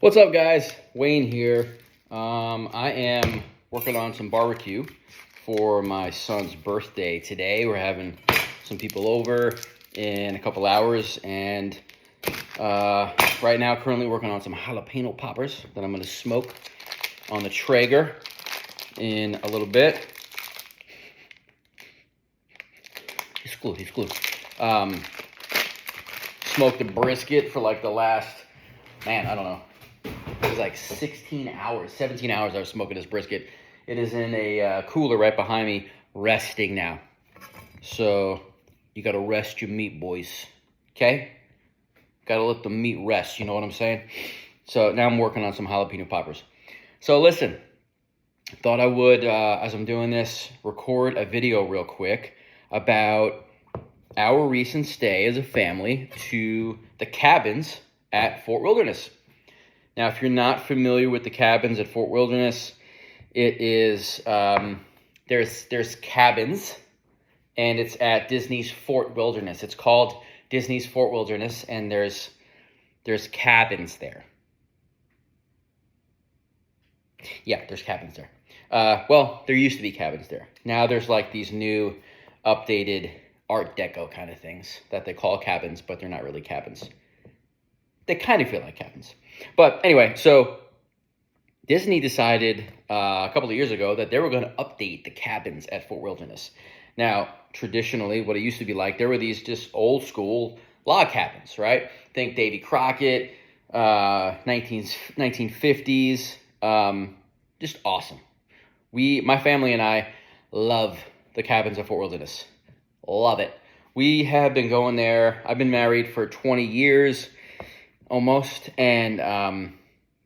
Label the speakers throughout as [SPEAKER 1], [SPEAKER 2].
[SPEAKER 1] What's up, guys? Wayne here. I am working on some barbecue for my son's birthday today. We're having some people over in a couple hours, and right now currently working on some jalapeno poppers that I'm going to smoke on the Traeger in a little bit. He's glued. Smoked the brisket for like the last, I don't know. It was like 17 hours I was smoking this brisket. It is in a cooler right behind me, resting now. So you gotta rest your meat, boys, okay? Gotta let the meat rest, you know what I'm saying? So now I'm working on some jalapeno poppers. So listen, thought I would, as I'm doing this, record a video real quick about our recent stay as a family to the cabins at Fort Wilderness. Now, if you're not familiar with the cabins at Fort Wilderness, it is, there's cabins, and it's at Disney's Fort Wilderness. It's called Disney's Fort Wilderness, and there's cabins there. Yeah, there's cabins there. Well, there used to be cabins there. Now there's like these new updated Art Deco kind of things that they call cabins, but they're not really cabins. They kind of feel like cabins. But anyway, so Disney decided a couple of years ago that they were going to update the cabins at Fort Wilderness. Now, traditionally, what it used to be like, there were these just old school log cabins, right? Think Davy Crockett, 1950s, just awesome. My family and I love the cabins at Fort Wilderness. Love it. We have been going there. I've been married for 20 years. Almost, and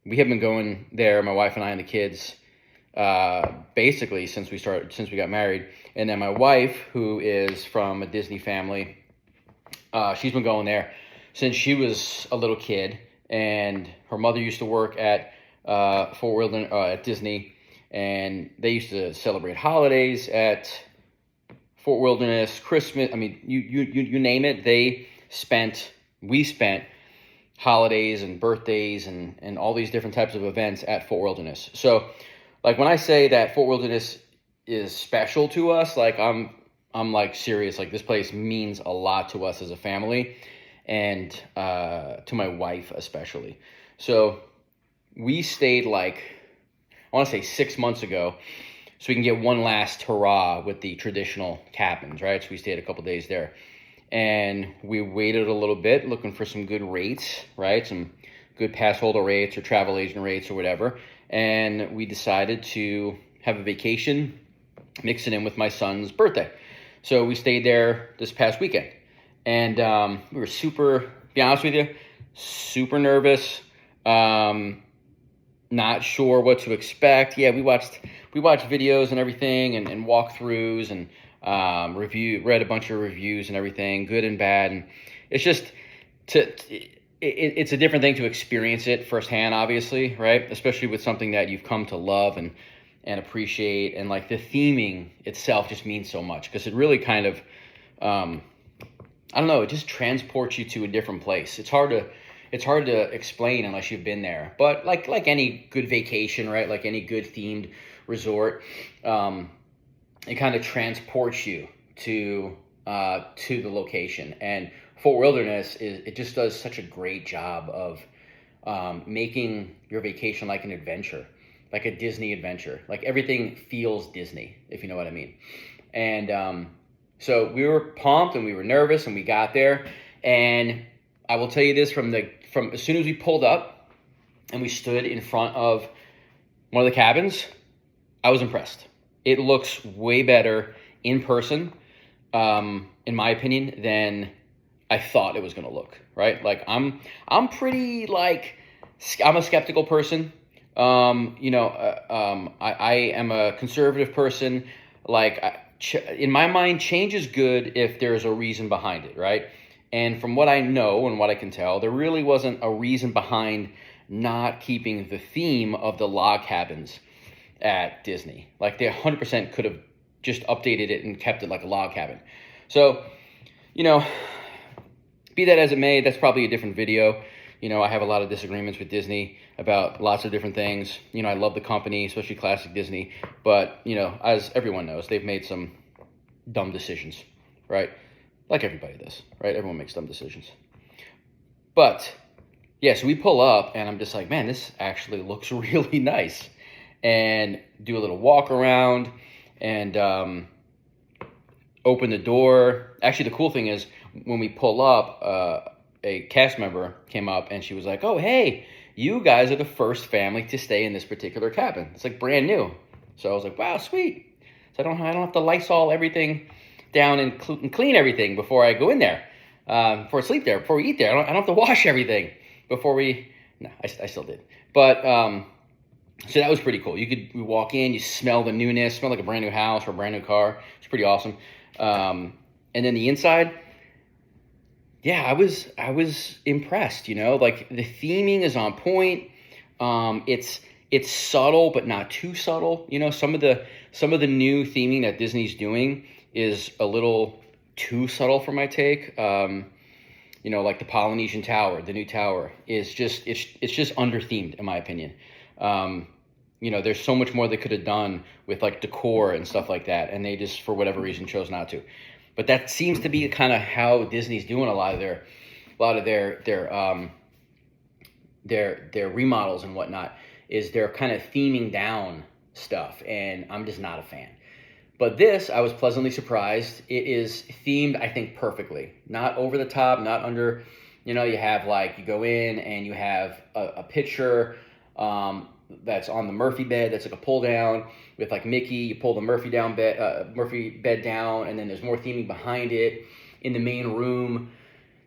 [SPEAKER 1] we have been going there, my wife and I and the kids, basically since we got married. And then my wife, who is from a Disney family, she's been going there since she was a little kid. And her mother used to work at Fort Wilderness at Disney, and they used to celebrate holidays at Fort Wilderness, Christmas. I mean, you name it. We spent holidays and birthdays and all these different types of events at Fort Wilderness. So like when I say that Fort Wilderness is special to us, like I'm like serious. Like this place means a lot to us as a family, and to my wife especially. So we stayed like, I want to say 6 months ago, so we can get one last hurrah with the traditional cabins, right? So we stayed a couple days there. And we waited a little bit looking for some good rates, right? Some good pass holder rates or travel agent rates or whatever. And we decided to have a vacation, mix it in with my son's birthday. So we stayed there this past weekend. And we were be honest with you, super nervous. Not sure what to expect. Yeah, we watched videos and everything and walkthroughs and read a bunch of reviews and everything, good and bad, and it's just it's a different thing to experience it firsthand, obviously, right? Especially with something that you've come to love and appreciate, and like the theming itself just means so much, because it really kind of I don't know, it just transports you to a different place. It's hard to explain unless you've been there, but like any good vacation, right? Like any good themed resort, it kind of transports you to the location. And Fort Wilderness it just does such a great job of making your vacation like an adventure, like a Disney adventure. Like everything feels Disney, if you know what I mean. And so we were pumped and we were nervous, and we got there. And I will tell you this, from as soon as we pulled up and we stood in front of one of the cabins, I was impressed. It looks way better in person, in my opinion, than I thought it was going to look, right? Like I'm pretty I'm a skeptical person. I am a conservative person. In my mind, change is good if there's a reason behind it, right? And from what I know and what I can tell, there really wasn't a reason behind not keeping the theme of the log cabins at Disney. Like they 100% could have just updated it and kept it like a log cabin. So, be that as it may, that's probably a different video. You know, I have a lot of disagreements with Disney about lots of different things. You know, I love the company, especially classic Disney. But, you know, as everyone knows, they've made some dumb decisions, right? Like everybody does, right? Everyone makes dumb decisions. But, yeah, so we pull up, and I'm just like, man, this actually looks really nice. And do a little walk around, and open the door. Actually, the cool thing is, when we pull up, a cast member came up, and she was like, oh, hey, you guys are the first family to stay in this particular cabin. It's like brand new. So I was like, wow, sweet. So I don't have to Lysol everything down and clean everything before I go in there, before I sleep there, before we eat there. I don't have to wash everything before we. No, I still did. But so that was pretty cool. You walk in, you smell the newness, smell like a brand new house or a brand new car. It's pretty awesome. And then the inside, yeah, I was impressed. You know, like the theming is on point. It's subtle but not too subtle. You know, some of the new theming that Disney's doing is a little too subtle for my take. You know, like the Polynesian Tower, the new tower is just it's just under themed in my opinion. You know, there's so much more they could have done with like decor and stuff like that, and they just for whatever reason chose not to. But that seems to be kind of how Disney's doing a lot of their remodels and whatnot, is they're kind of theming down stuff, and I'm just not a fan. But this, I was pleasantly surprised. It is themed, I think, perfectly. Not over the top, not under, you know, you have like, you go in and you have a picture that's on the Murphy bed, that's like a pull down with like Mickey. You pull the Murphy bed down, and then there's more theming behind it. In the main room,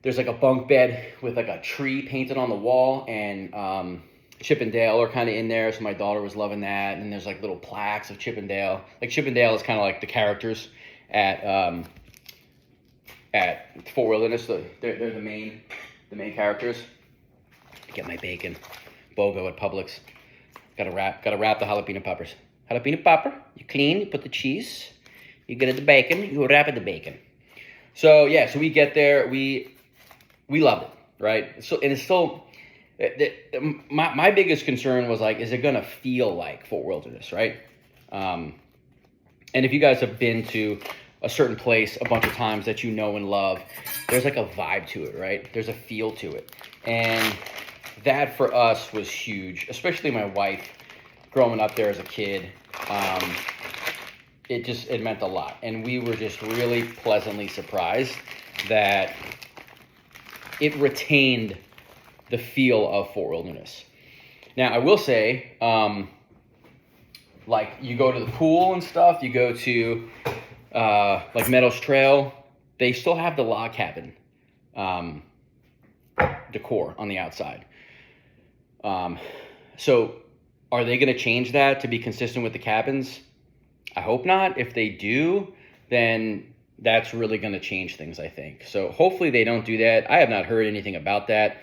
[SPEAKER 1] there's like a bunk bed with like a tree painted on the wall, and Chip and Dale are kind of in there, so my daughter was loving that. And there's like little plaques of Chip and Dale. Like Chip and Dale is kind of like the characters at Fort Wilderness. They're the main characters. Get my bacon, BOGO at Publix. Gotta wrap the jalapeno poppers. Jalapeno popper, you clean, you put the cheese, you get the bacon, you wrap the bacon. So yeah, so we get there, we loved it, right? So and it's still. My biggest concern was like, is it gonna feel like Fort Wilderness, right? And if you guys have been to a certain place a bunch of times that you know and love, there's like a vibe to it, right? There's a feel to it, and that for us was huge, especially my wife growing up there as a kid. It meant a lot, and we were just really pleasantly surprised that it retained the feel of Fort Wilderness. Now, I will say, like you go to the pool and stuff, you go to like Meadows Trail, they still have the log cabin decor on the outside. So are they going to change that to be consistent with the cabins? I hope not. If they do, then that's really going to change things, I think. So hopefully they don't do that. I have not heard anything about that.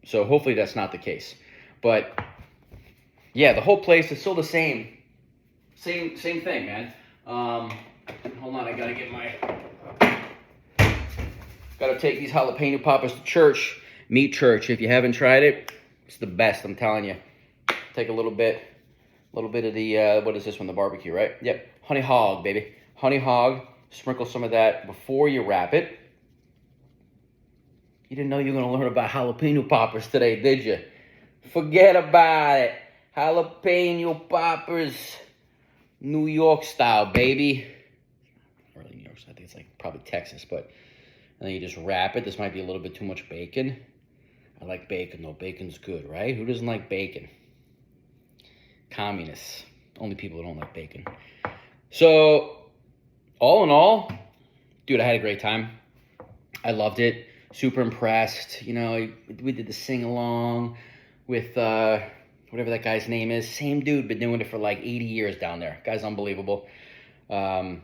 [SPEAKER 1] So hopefully that's not the case. But yeah, the whole place is still the same thing, man. Hold on, I gotta take these jalapeno poppers to church. Meat Church. If you haven't tried it, it's the best, I'm telling you. Take a little bit of the, what is this one, the barbecue, right? Yep, honey hog, baby. Honey hog, sprinkle some of that before you wrap it. You didn't know you were going to learn about jalapeno poppers today, did you? Forget about it. Jalapeno poppers, New York style, baby. Not really New York style, I think it's like probably Texas, but and then you just wrap it. This might be a little bit too much bacon. I like bacon, though. Bacon's good, right? Who doesn't like bacon? Communists. Only people who don't like bacon. So, all in all, dude, I had a great time. I loved it. Super impressed. You know, we did the sing-along with whatever that guy's name is. Same dude, been doing it for like 80 years down there. Guy's unbelievable. Talk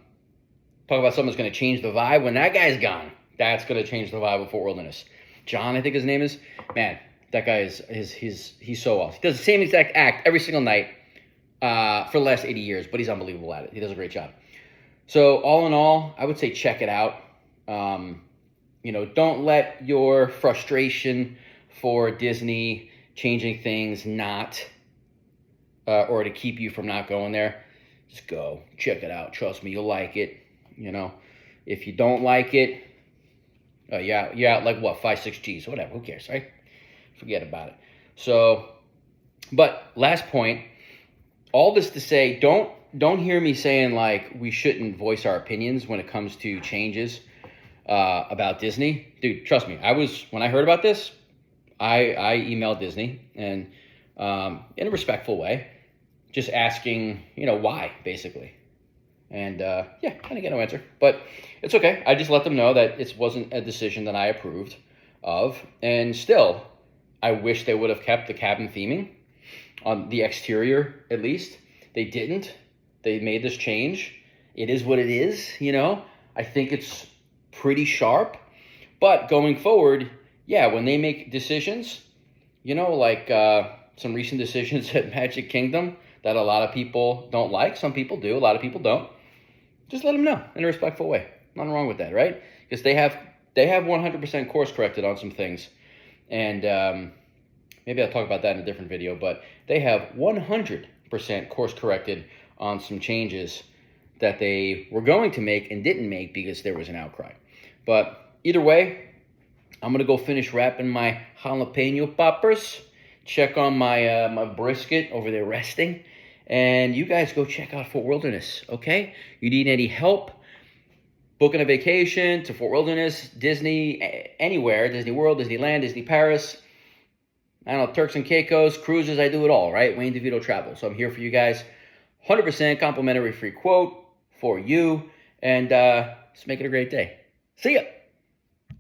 [SPEAKER 1] about something that's going to change the vibe. When that guy's gone, that's going to change the vibe of Fort Wilderness. John, I think his name is. Man, that guy he's so awesome. He does the same exact act every single night for the last 80 years, but he's unbelievable at it. He does a great job. So all in all, I would say check it out. You know, don't let your frustration for Disney changing things or to keep you from not going there, just go. Check it out. Trust me, you'll like it. You know, if you don't like it, yeah, like what, 5, 6 G's, whatever, who cares, right? Forget about it. So, but last point, all this to say, don't hear me saying like we shouldn't voice our opinions when it comes to changes about Disney. Dude, trust me, when I heard about this, I emailed Disney and in a respectful way, just asking, why, basically. And yeah, kind of get no answer, but it's okay. I just let them know that it wasn't a decision that I approved of, and still, I wish they would have kept the cabin theming on the exterior at least. They didn't. They made this change. It is what it is, I think it's pretty sharp, but going forward, yeah, when they make decisions, like some recent decisions at Magic Kingdom that a lot of people don't like. Some people do, a lot of people don't. Just let them know in a respectful way. Nothing wrong with that, right? Because they have 100% course corrected on some things. And maybe I'll talk about that in a different video, but they have 100% course corrected on some changes that they were going to make and didn't make because there was an outcry. But either way, I'm going to go finish wrapping my jalapeno poppers, check on my my brisket over there resting, and you guys go check out Fort Wilderness, okay? You need any help booking a vacation to Fort Wilderness, Disney, anywhere, Disney World, Disneyland, Disney Paris, I don't know, Turks and Caicos, cruises, I do it all, right? Wayne DeVito Travel. So I'm here for you guys. 100% complimentary free quote for you, and just make it a great day. See ya.